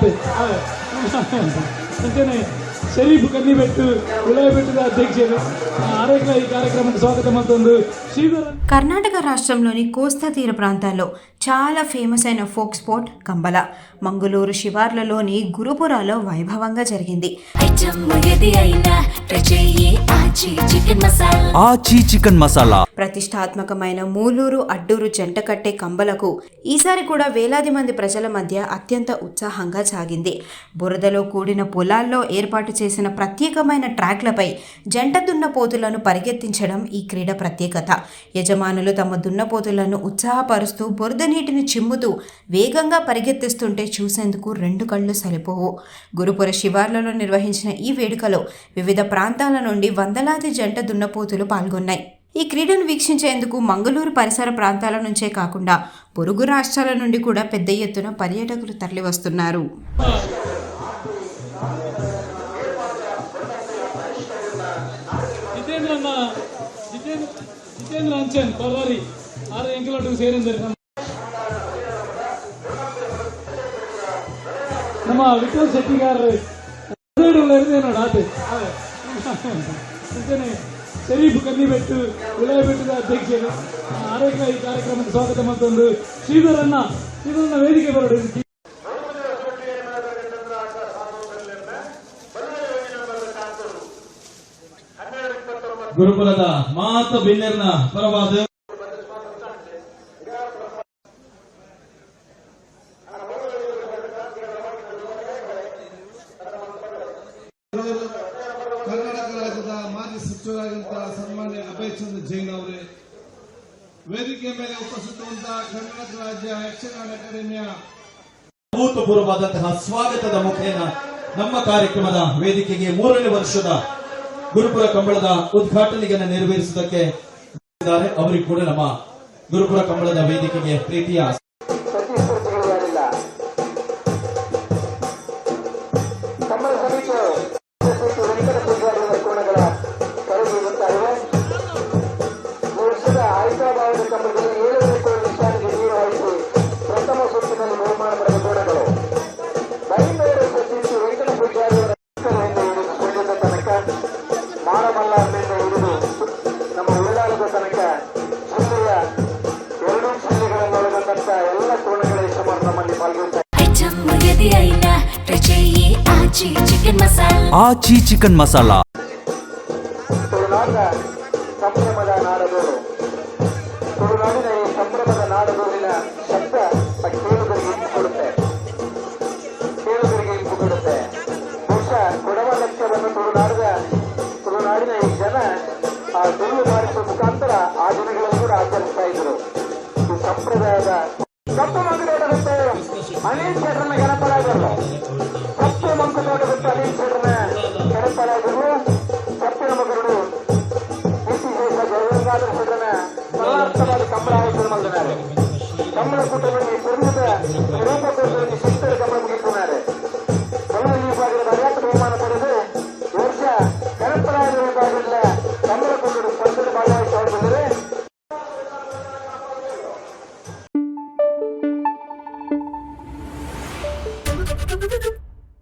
రాదు అంటేనే ಶರೀಫ್ ಕನ್ನಿಬೆಟ್ಟು ವಿಳಯಬೆಟ್ಟದ ಅಧ್ಯಕ್ಷರು ಆರೋಗ್ಯ ಈ ಕಾರ್ಯಕ್ರಮಕ್ಕೆ స్వాగతం అవుతుంది. కర్ణాటక రాష్ట్రంలోని కోస్తా తీర ప్రాంతాల్లో చాలా ఫేమస్ అయిన ఫోక్ స్పాట్ కంబల మంగళూరు శివార్లలోని గురుపురాలో వైభవంగా జరిగింది. ఆచి చికెన్ మసాలా ప్రతిష్టాత్మకమైన మూలూరు అడ్డూరు జంట కట్టే కంబలకు ఈసారి కూడా వేలాది మంది ప్రజల మధ్య అత్యంత ఉత్సాహంగా సాగింది. బురదలో కూడిన పొలాల్లో ఏర్పాటు చేసిన ప్రత్యేకమైన ట్రాక్లపై జంట దున్నపోతులను పరిగెత్తించడం ఈ క్రీడ ప్రత్యేకత. యజమానులు తమ దున్నపోతులను ఉత్సాహపరుస్తూ బురద నీటిని చిమ్ముతూ వేగంగా పరిగెత్తిస్తుంటే చూసేందుకు రెండు కళ్ళు సరిపోవు. గురుపుర శివార్లలో నిర్వహించిన ఈ వేడుకలో వివిధ ప్రాంతాల నుండి వందలాది జంట దున్నపోతులు పాల్గొన్నాయి. ఈ క్రీడను వీక్షించేందుకు మంగళూరు పరిసర ప్రాంతాల నుంచే కాకుండా పొరుగు రాష్ట్రాల నుండి కూడా పెద్ద ఎత్తున పర్యాటకులు తరలివస్తున్నారు. ನಮ್ಮ ವಿಠಲ್ ಶೆಟ್ಟಿ ಗಾರು ಶರೀಫ್ ಕನ್ನಿಬೆಟ್ಟು ವಿಳಯಬೆಟ್ಟದ ಅಧ್ಯಕ್ಷರು ಆರೋಗ್ಯ ಈ ಕಾರ್ಯಕ್ರಮಕ್ಕೆ ಸ್ವಾಗತ అవుతుంది. ಶ್ರೀಧರನ್ನ ವೇದಿಕೆ ಬರೋದು. ಗುರುಪುರದ ಮಾತ ಬಿನ್ನೆರ್ನ ಪರವಾದ ಕರ್ನಾಟಕ ರಾಜ್ಯದ ಮಾಜಿ ಸಚಿವರಾಗಿರುವಂತಹ ಸನ್ಮಾನ್ಯ ಅಭಯ್ ಚಂದ್ರ ಜೈನ್ ಅವರೇ, ವೇದಿಕೆ ಮೇಲೆ ಉಪಸ್ಥಿತವಂತಹ ಕರ್ನಾಟಕ ರಾಜ್ಯ ಯಕ್ಷಗಾನ ಅಕಾಡೆಮಿಯ ಅಭೂತಪೂರ್ವವಾದಂತಹ ಸ್ವಾಗತದ ಮುಖೇನ ನಮ್ಮ ಕಾರ್ಯಕ್ರಮದ ವೇದಿಕೆಗೆ 3ನೇ ವರ್ಷದ ಗುರುಪುರ ಕಂಬಳದ ಉದ್ಘಾಟನೆಯನ್ನು ನೆರವೇರಿಸುವುದಕ್ಕೆ ಅವರಿಗೆ ಕೂಡ ನಮ್ಮ ಗುರುಪುರ ಕಂಬಳದ ವೇದಿಕೆಗೆ ಪ್ರೀತಿಯ ಆಚಿ ಚಿಕನ್ ಮಸಾಲಾ ತುಳುನಾಡಿನ ಸಂಭ್ರಮದ ನಾಡದೋರು, ತುಳುನಾಡಿನ ಈ ಸಂಭ್ರಮದ ನಾಡದೋರಿನ ಶಬ್ದ ಕೇಳುಗರಿಗೆ ಇಂಪು ಕೊಡುತ್ತೆ. ಬಹುಶಃ ಕೊಡವ ಲಕ್ಷ್ಯವನ್ನು ತುಳುನಾಡಿನ ಈ ಜನ ಆ ಸುಳ್ಳು ಮಾಡಿಸುವ ಮುಖಾಂತರ ಆ ದಿನಗಳನ್ನು ಕೂಡ ಆಚರಿಸ್ತಾ ಇದ್ರು. ಈ ಸಂಪ್ರದಾಯದ ಕಪ್ಪು ಮಂಕುತೋಟಗುತ್ತೆ ಅನಿಲ್ ಶೆಟ್ಟರ್ನ ಗಣಪರಾಜರು, ಕಪ್ಪು ಮಂಕುತೋಟಗುತ್ತೆ ಅನಿಲ್ ಶೆಟ್ಟರ್ನ ಗಣಪರಾಜರು, ಕಪ್ಪಿನ ಮಗರು ವಿಶೇಷ ಗೌರವಂಗಾದ ಶೆಟ್ಟರ್ನ ಸರ್ವಾರ್ಥವಾದ ಕಂಬಳ ಆಯೋಜನೆ ಮಾಡಿದ್ದಾರೆ. ಕಂಬಳ ಕೂಟದಲ್ಲಿ ಕುರಿತ ರೂಪಕೋಶದಲ್ಲಿ ಸುತ್ತರ ಕಂಬಳ ಮುಗಿಸುತ್ತಾರೆ. ಬೆಳವಣಿಗೆ ವಿಭಾಗದ ಅರ್ಹತಾ ಬಹುಮಾನ ಪಡೆದು ಈ ವರ್ಷ ಗಣಪರಾಜ ವಿಭಾಗದಿಂದ ಕಂಬಳ ಕೂಟದ ಸ್ಪರ್ಧೆಯಲ್ಲಿ ಭಾಗವಹಿಸಿ ಬಂದರೆ